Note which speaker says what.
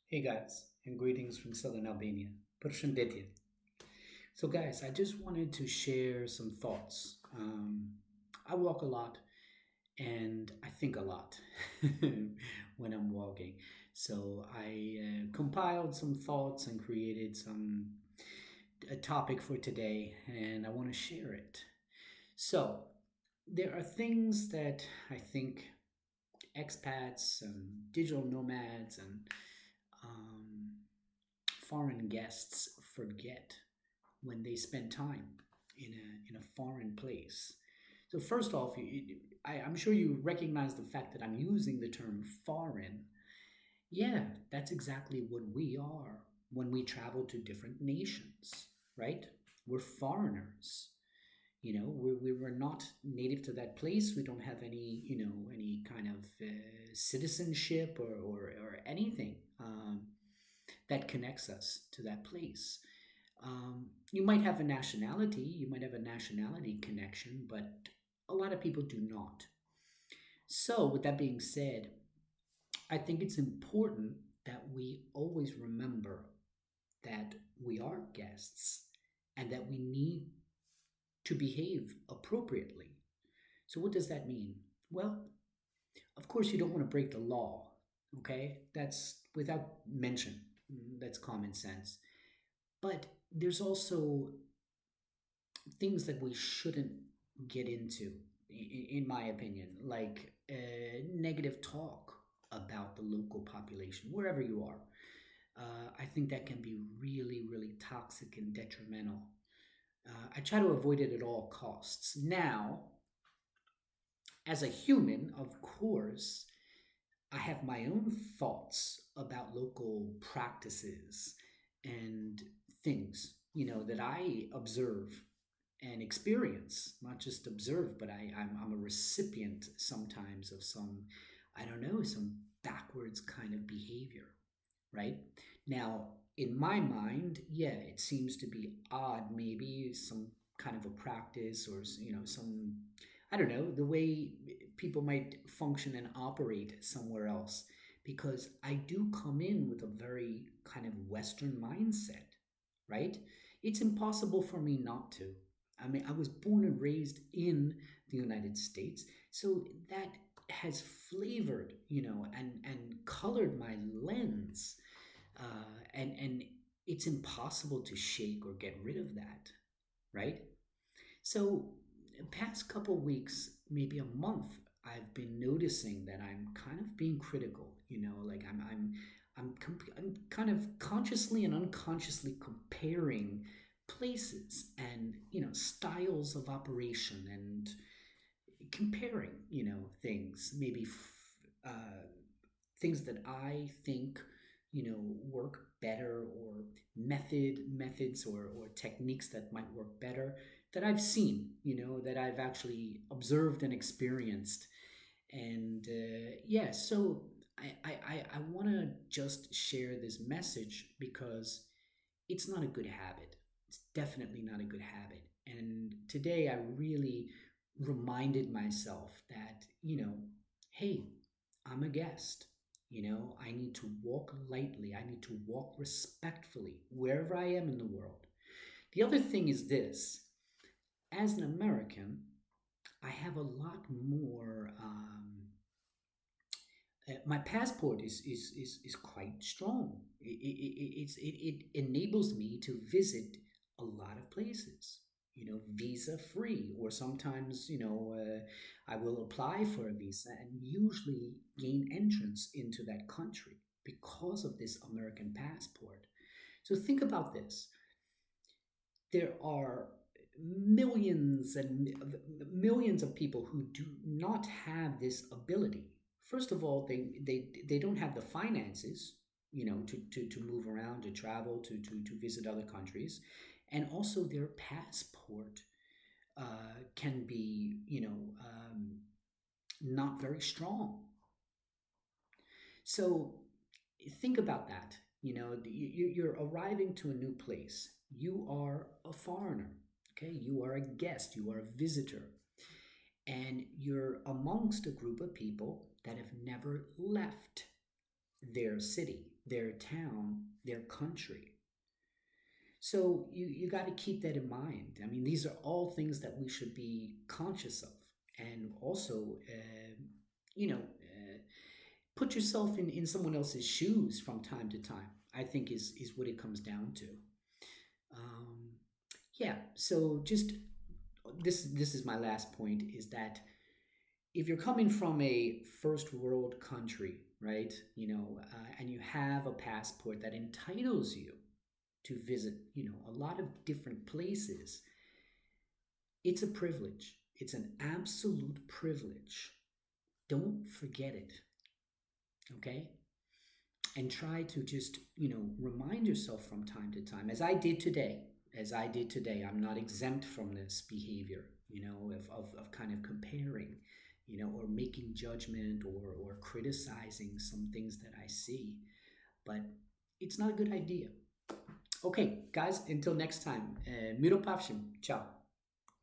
Speaker 1: Hey guys, and greetings from southern Albania. Përshëndetje. So, guys, I just wanted to share some thoughts. I walk a lot and I think a lot when I'm walking. So, I compiled some thoughts and created a topic for today, and I want to share it. So, there are things that I think expats and digital nomads and um, foreign guests forget when they spend time in a foreign place. So first off, I'm sure you recognize the fact that I'm using the term foreign. Yeah, that's exactly what we are when we travel to different nations, right? We're foreigners. We were not native to that place. We don't have any kind of citizenship or anything that connects us to that place. You might have a nationality, you might have a nationality connection, but a lot of people do not. So, with that being said, I think it's important that we always remember that we are guests and that we need to behave appropriately. So, what does that mean? Well, of course, you don't want to break the law, okay? That's without mention. That's common sense. But there's also things that we shouldn't get into, in my opinion, like negative talk about the local population, wherever you are. I think that can be really, really toxic and detrimental. I try to avoid it at all costs. Now, as a human, of course, I have my own thoughts about local practices and things, that I observe and experience, not just observe, but I'm a recipient sometimes of I don't know, some backwards kind of behavior, right? Now, in my mind, yeah, it seems to be odd, maybe some kind of a practice or, I don't know, the way people might function and operate somewhere else. Because I do come in with a very kind of Western mindset, right? It's impossible for me not to. I mean, I was born and raised in the United States, so that has flavored, and colored my lens, and it's impossible to shake or get rid of that, right? So, past couple weeks, maybe a month, I've been noticing that I'm kind of being critical. Like I'm kind of consciously and unconsciously comparing places and styles of operation and comparing things maybe things that I think work better, or methods or techniques that might work better, that I've seen, that I've actually observed and experienced. And yeah, so I want to just share this message because it's not a good habit. It's definitely not a good habit. And today I really reminded myself that, hey, I'm a guest. I need to walk lightly. I need to walk respectfully wherever I am in the world. The other thing is this: as an American, I have a lot more. My passport is quite strong. It enables me to visit a lot of places, visa free, or sometimes, I will apply for a visa and usually gain entrance into that country because of this American passport. So think about this: there are millions and millions of people who do not have this ability. First of all, they don't have the finances, to move around, to travel, to visit other countries. And also their passport can be, not very strong. So think about that. You're arriving to a new place. You are a foreigner, okay? You are a guest, you are a visitor, and you're amongst a group of people that have never left their city. their town, their country. So you got to keep that in mind. I mean, these are all things that we should be conscious of, and also, put yourself in someone else's shoes from time to time. I think is what it comes down to. Um, yeah. So just this is my last point is that if you're coming from a first world country, right, and you have a passport that entitles you to visit, a lot of different places, it's a privilege. It's an absolute privilege. Don't forget it, okay? And try to just, remind yourself from time to time, as I did today. As I did today, I'm not exempt from this behavior, of kind of comparing, or making judgment or criticizing some things that I see. But it's not a good idea. Okay, guys, until next time. Miro Pavshim. Ciao.